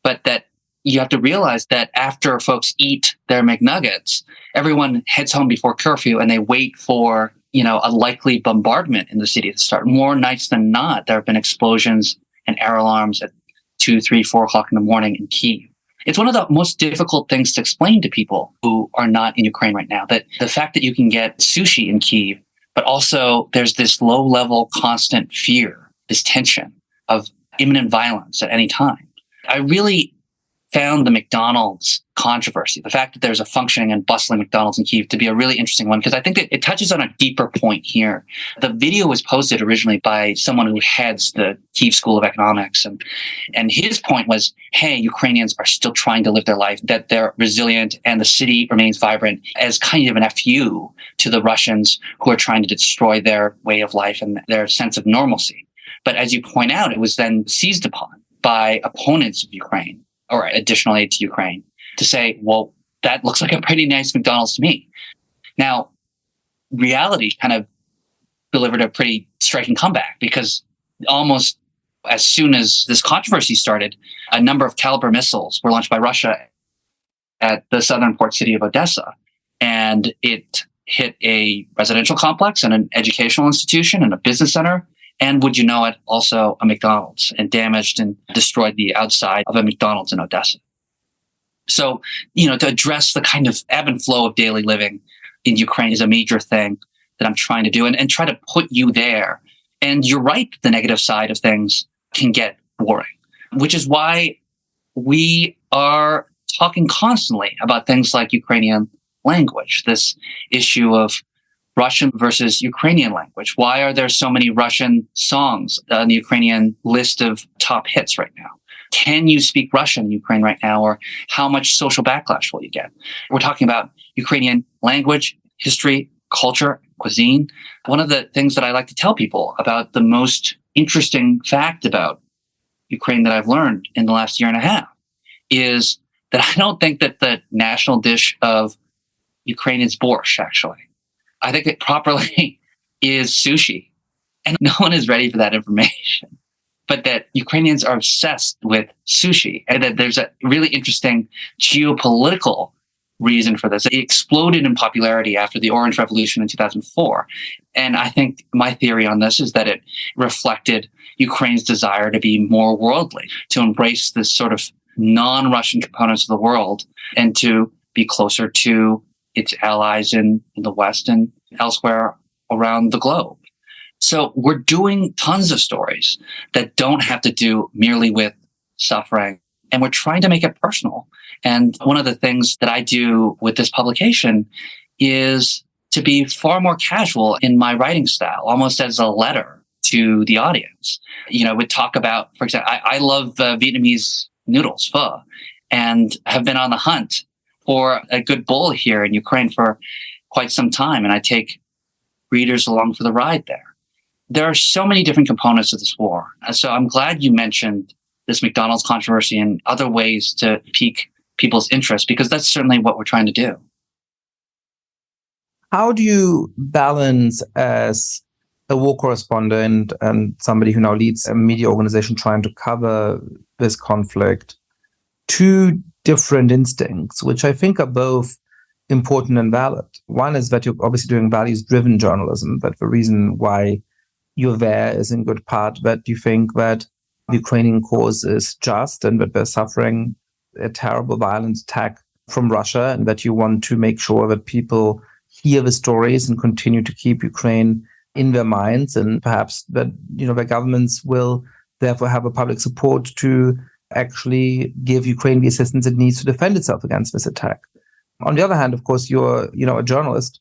but that you have to realize that after folks eat their McNuggets, everyone heads home before curfew and they wait for, a likely bombardment in the city to start. More nights than not, there have been explosions and air alarms at 2, 3, 4 o'clock in the morning in Kyiv. It's one of the most difficult things to explain to people who are not in Ukraine right now, that the fact that you can get sushi in Kyiv, but also there's this low-level constant fear, this tension of imminent violence at any time. I really found the McDonald's controversy, the fact that there's a functioning and bustling McDonald's in Kyiv, to be a really interesting one, because I think that it touches on a deeper point here. The video was posted originally by someone who heads the Kyiv School of Economics, and his point was, hey, Ukrainians are still trying to live their life, that they're resilient, and the city remains vibrant, as kind of an FU to the Russians who are trying to destroy their way of life and their sense of normalcy. But as you point out, it was then seized upon by opponents of Ukraine, or additional aid to Ukraine, to say, well, that looks like a pretty nice McDonald's to me. Now, reality kind of delivered a pretty striking comeback, because almost as soon as this controversy started, a number of Caliber missiles were launched by Russia at the southern port city of Odessa. And it hit a residential complex and an educational institution and a business center. And would you know it, also a McDonald's, and damaged and destroyed the outside of a McDonald's in Odessa. So, to address the kind of ebb and flow of daily living in Ukraine is a major thing that I'm trying to do, and try to put you there. And you're right, the negative side of things can get boring, which is why we are talking constantly about things like Ukrainian language, this issue of Russian versus Ukrainian language. Why are there so many Russian songs on the Ukrainian list of top hits right now? Can you speak Russian in Ukraine right now? Or how much social backlash will you get? We're talking about Ukrainian language, history, culture, cuisine. One of the things that I like to tell people about, the most interesting fact about Ukraine that I've learned in the last year and a half, is that I don't think that the national dish of Ukraine is borscht, actually. I think it properly is sushi, and no one is ready for that information. But that Ukrainians are obsessed with sushi, and that there's a really interesting geopolitical reason for this. It exploded in popularity after the Orange Revolution in 2004. And I think my theory on this is that it reflected Ukraine's desire to be more worldly, to embrace this sort of non-Russian components of the world, and to be closer to its allies in the West and elsewhere around the globe. So we're doing tons of stories that don't have to do merely with suffering, and we're trying to make it personal. And one of the things that I do with this publication is to be far more casual in my writing style, almost as a letter to the audience. We talk about, for example, I love Vietnamese noodles, pho, and have been on the hunt for a good bowl here in Ukraine for quite some time. And I take readers along for the ride there. There are so many different components of this war. And so I'm glad you mentioned this McDonald's controversy and other ways to pique people's interest, because that's certainly what we're trying to do. How do you balance, as a war correspondent and somebody who now leads a media organization trying to cover this conflict, two different instincts, which I think are both important and valid? One is that you're obviously doing values-driven journalism, that the reason why you're there is in good part that you think that the Ukrainian cause is just and that they're suffering a terrible violent attack from Russia, and that you want to make sure that people hear the stories and continue to keep Ukraine in their minds, and perhaps that, their governments will therefore have a public support to actually give Ukraine the assistance it needs to defend itself against this attack. On the other hand, of course, you're, a journalist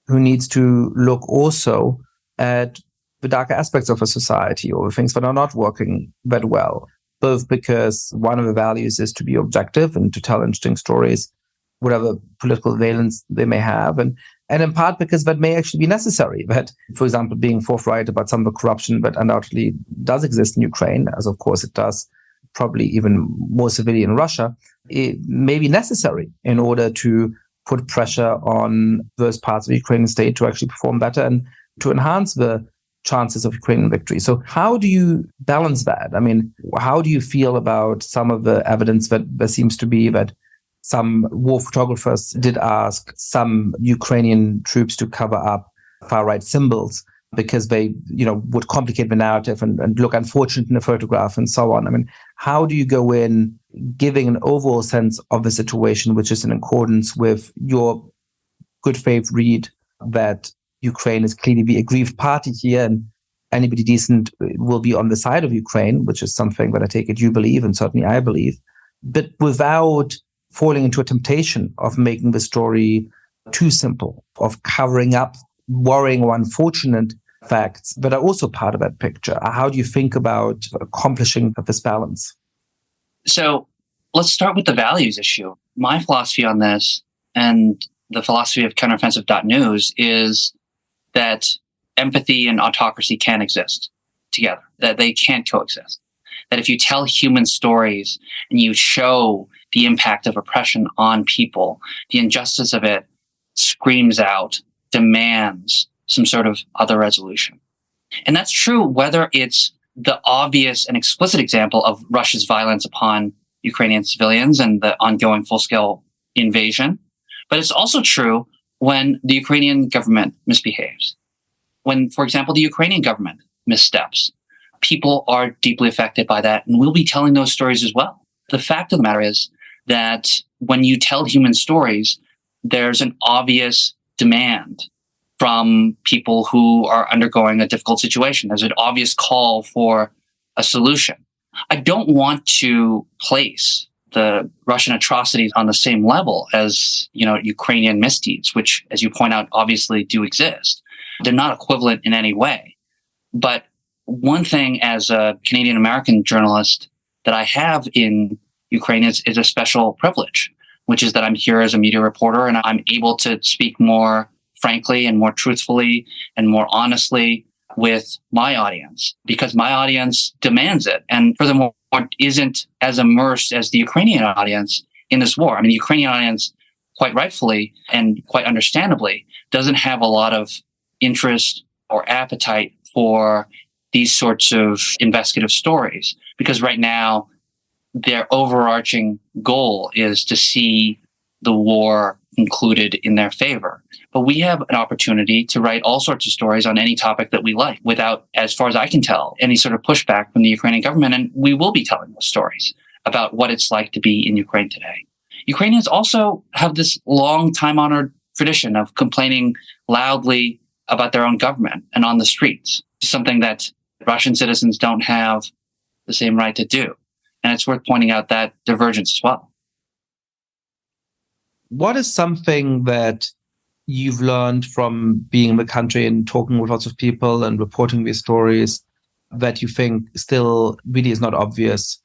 who needs to look also at the darker aspects of a society or the things that are not working that well, both because one of the values is to be objective and to tell interesting stories, whatever political valence they may have, and in part because that may actually be necessary. That, for example, being forthright about some of the corruption that undoubtedly does exist in Ukraine, as of course it does probably even more severely in Russia, it may be necessary in order to put pressure on those parts of the Ukrainian state to actually perform better and to enhance the chances of Ukrainian victory. So how do you balance that? I mean, how do you feel about some of the evidence that there seems to be that some war photographers did ask some Ukrainian troops to cover up far-right symbols because they, would complicate the narrative and look unfortunate in the photograph and so on? I mean, how do you go in giving an overall sense of the situation, which is in accordance with your good faith read that Ukraine is clearly the aggrieved party here and anybody decent will be on the side of Ukraine, which is something that I take it you believe and certainly I believe, but without falling into a temptation of making the story too simple, of covering up worrying or unfortunate facts that are also part of that picture? How do you think about accomplishing this balance? So let's start with the values issue. My philosophy on this, and the philosophy of counteroffensive.news, is that empathy and autocracy can exist together, that they can't coexist. That if you tell human stories and you show the impact of oppression on people, the injustice of it screams out, demands some sort of other resolution. And that's true whether it's the obvious and explicit example of Russia's violence upon Ukrainian civilians and the ongoing full-scale invasion, but it's also true when the Ukrainian government misbehaves. When, for example, the Ukrainian government missteps, people are deeply affected by that, and we'll be telling those stories as well. The fact of the matter is that when you tell human stories, there's an obvious demand from people who are undergoing a difficult situation. There's an obvious call for a solution. I don't want to place the Russian atrocities on the same level as, Ukrainian misdeeds, which, as you point out, obviously do exist. They're not equivalent in any way. But one thing as a Canadian American journalist that I have in Ukraine is a special privilege, which is that I'm here as a media reporter and I'm able to speak more frankly and more truthfully and more honestly with my audience because my audience demands it. And furthermore, isn't as immersed as the Ukrainian audience in this war. I mean, the Ukrainian audience, quite rightfully and quite understandably, doesn't have a lot of interest or appetite for these sorts of investigative stories because right now their overarching goal is to see the war concluded in their favor. But we have an opportunity to write all sorts of stories on any topic that we like without, as far as I can tell, any sort of pushback from the Ukrainian government. And we will be telling those stories about what it's like to be in Ukraine today. Ukrainians also have this long time-honored tradition of complaining loudly about their own government and on the streets, something that Russian citizens don't have the same right to do. And it's worth pointing out that divergence as well. What is something that you've learned from being in the country and talking with lots of people and reporting these stories that you think still really is not obvious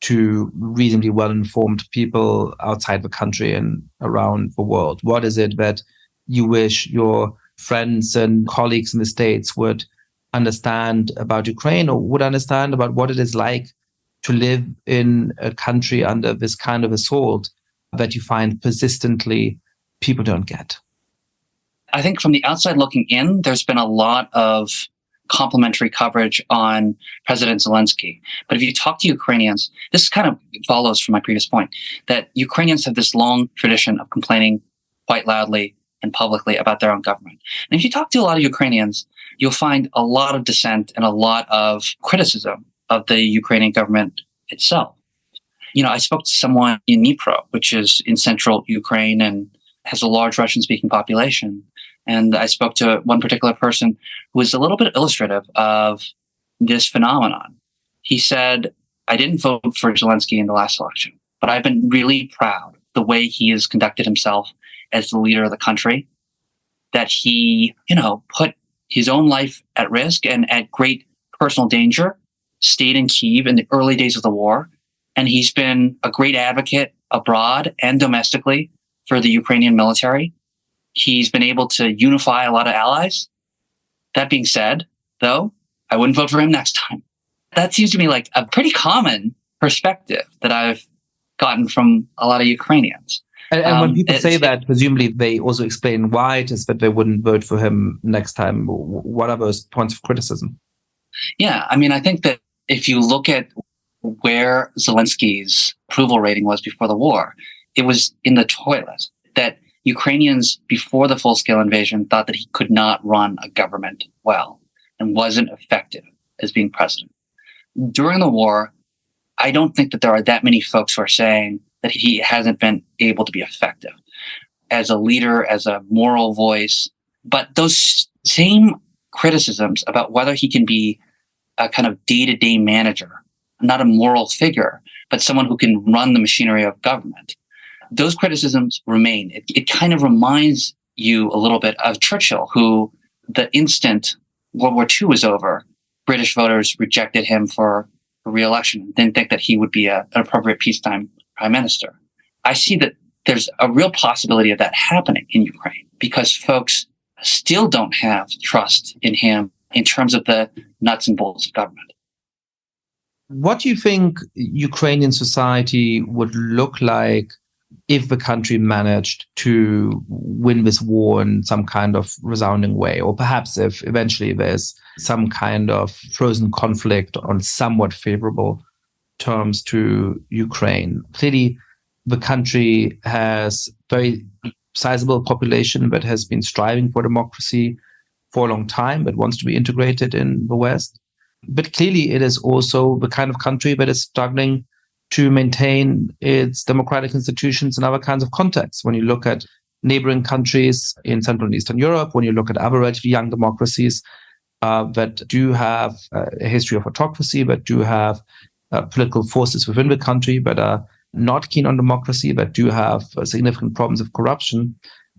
to reasonably well-informed people outside the country and around the world? What is it that you wish your friends and colleagues in the States would understand about Ukraine or would understand about what it is like to live in a country under this kind of assault that you find persistently people don't get? I think from the outside looking in, there's been a lot of complimentary coverage on President Zelensky. But if you talk to Ukrainians, this kind of follows from my previous point, that Ukrainians have this long tradition of complaining quite loudly and publicly about their own government. And if you talk to a lot of Ukrainians, you'll find a lot of dissent and a lot of criticism of the Ukrainian government itself. I spoke to someone in Dnipro, which is in central Ukraine and has a large Russian-speaking population. And I spoke to one particular person who was a little bit illustrative of this phenomenon. He said, I didn't vote for Zelensky in the last election, but I've been really proud of the way he has conducted himself as the leader of the country, that he, put his own life at risk and at great personal danger, stayed in Kyiv in the early days of the war. And he's been a great advocate abroad and domestically for the Ukrainian military. He's been able to unify a lot of allies. That being said, though, I wouldn't vote for him next time. That seems to me like a pretty common perspective that I've gotten from a lot of Ukrainians. And when people say that, presumably they also explain why it is that they wouldn't vote for him next time. What are those points of criticism? Yeah, I think that if you look at where Zelensky's approval rating was before the war, it was in the toilet. That Ukrainians, before the full-scale invasion, thought that he could not run a government well and wasn't effective as being president. During the war, I don't think that there are that many folks who are saying that he hasn't been able to be effective as a leader, as a moral voice. But those same criticisms about whether he can be a kind of day-to-day manager, not a moral figure, but someone who can run the machinery of government, those criticisms remain. It kind of reminds you a little bit of Churchill, who the instant World War II was over, British voters rejected him for re-election, didn't think that he would be an appropriate peacetime prime minister. I see that there's a real possibility of that happening in Ukraine because folks still don't have trust in him in terms of the nuts and bolts of government. What do you think Ukrainian society would look like if the country managed to win this war in some kind of resounding way, or perhaps if eventually there's some kind of frozen conflict on somewhat favorable terms to Ukraine? Clearly, the country has very sizable population that has been striving for democracy for a long time, but wants to be integrated in the West. But clearly, it is also the kind of country that is struggling to maintain its democratic institutions in other kinds of contexts. When you look at neighboring countries in Central and Eastern Europe, when you look at other relatively young democracies that do have a history of autocracy, that do have political forces within the country that are not keen on democracy, that do have significant problems of corruption,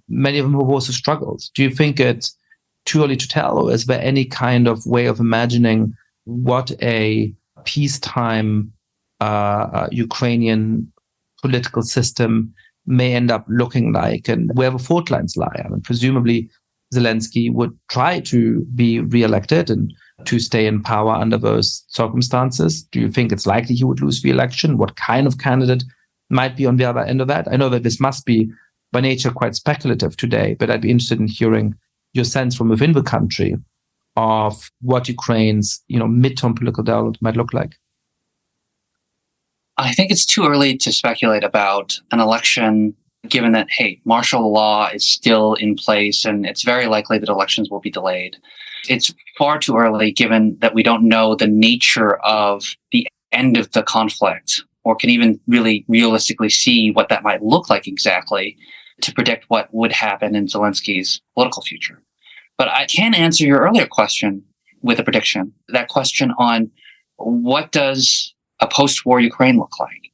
many of them have also struggled. Do you think it's too early to tell, or is there any kind of way of imagining what a peacetime Ukrainian political system may end up looking like and where the fault lines lie? Presumably Zelensky would try to be re-elected and to stay in power under those circumstances. Do you think it's likely he would lose the election? What kind of candidate might be on the other end of that? I know that this must be by nature quite speculative today, but I'd be interested in hearing your sense from within the country of what Ukraine's midterm political development might look like. I think it's too early to speculate about an election, given that, martial law is still in place and it's very likely that elections will be delayed. It's far too early, given that we don't know the nature of the end of the conflict, or can even really realistically see what that might look like exactly, to predict what would happen in Zelensky's political future. But I can answer your earlier question with a prediction, that question on what does a post-war Ukraine look like?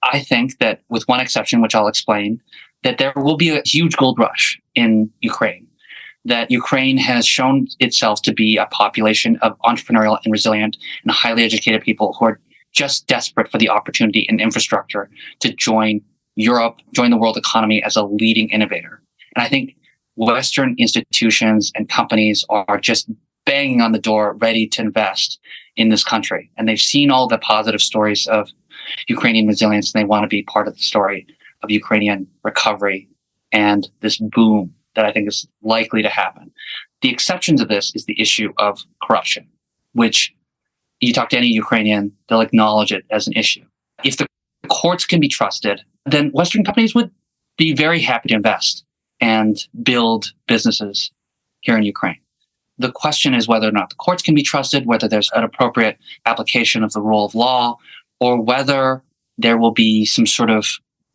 I think that, with one exception, which I'll explain, that there will be a huge gold rush in Ukraine, that Ukraine has shown itself to be a population of entrepreneurial and resilient and highly educated people who are just desperate for the opportunity and infrastructure to join Europe, join the world economy as a leading innovator. And I think Western institutions and companies are just banging on the door, ready to invest in this country. And they've seen all the positive stories of Ukrainian resilience, and they want to be part of the story of Ukrainian recovery and this boom that I think is likely to happen. The exception to this is the issue of corruption, which you talk to any Ukrainian, they'll acknowledge it as an issue. If the courts can be trusted, then Western companies would be very happy to invest and build businesses here in Ukraine. The question is whether or not the courts can be trusted, whether there's an appropriate application of the rule of law, or whether there will be some sort of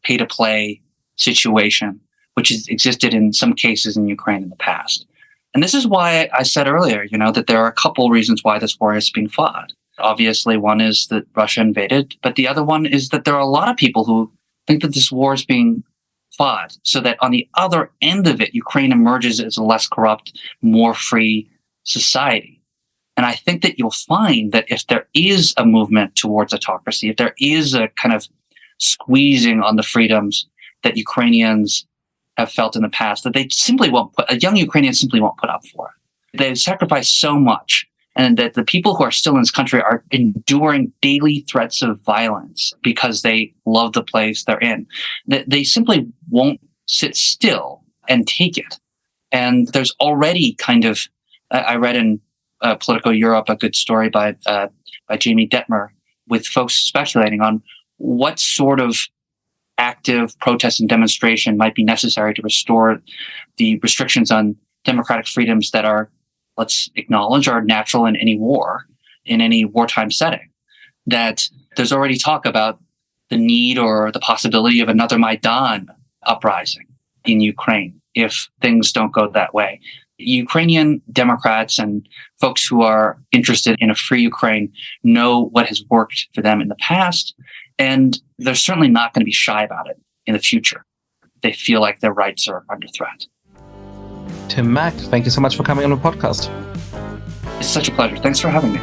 pay-to-play situation which has existed in some cases in Ukraine in the past. And this is why I said earlier, that there are a couple reasons why this war is being fought. Obviously, one is that Russia invaded, but the other one is that there are a lot of people who think that this war is being fought so that on the other end of it, Ukraine emerges as a less corrupt, more free society. And I think that you'll find that if there is a movement towards autocracy, if there is a kind of squeezing on the freedoms that Ukrainians have felt in the past, that young Ukrainians simply won't put up for it. They've sacrificed so much, and that the people who are still in this country are enduring daily threats of violence because they love the place they're in. They simply won't sit still and take it. And there's already I read in Politico Europe a good story by Jamie Detmer with folks speculating on what sort of active protest and demonstration might be necessary to restore the restrictions on democratic freedoms that are, let's acknowledge, are natural in any war, in any wartime setting. That there's already talk about the need or the possibility of another Maidan uprising in Ukraine if things don't go that way. Ukrainian Democrats and folks who are interested in a free Ukraine know what has worked for them in the past, and they're certainly not going to be shy about it in the future. They feel like their rights are under threat. Tim Mack, thank you so much for coming on the podcast. It's such a pleasure. Thanks for having me.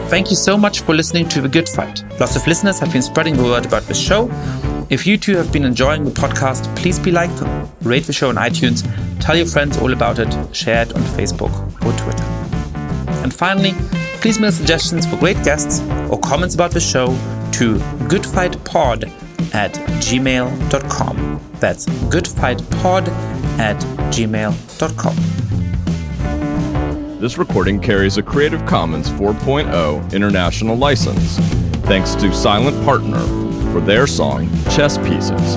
Thank you so much for listening to The Good Fight. Lots of listeners have been spreading the word about this show. If you too have been enjoying the podcast, please be like, rate the show on iTunes, tell your friends all about it, share it on Facebook or Twitter. And finally, please mail suggestions for great guests or comments about the show to goodfightpod@gmail.com. That's goodfightpod@gmail.com. This recording carries a Creative Commons 4.0 international license. Thanks to Silent Partner for their song, Chess Pieces.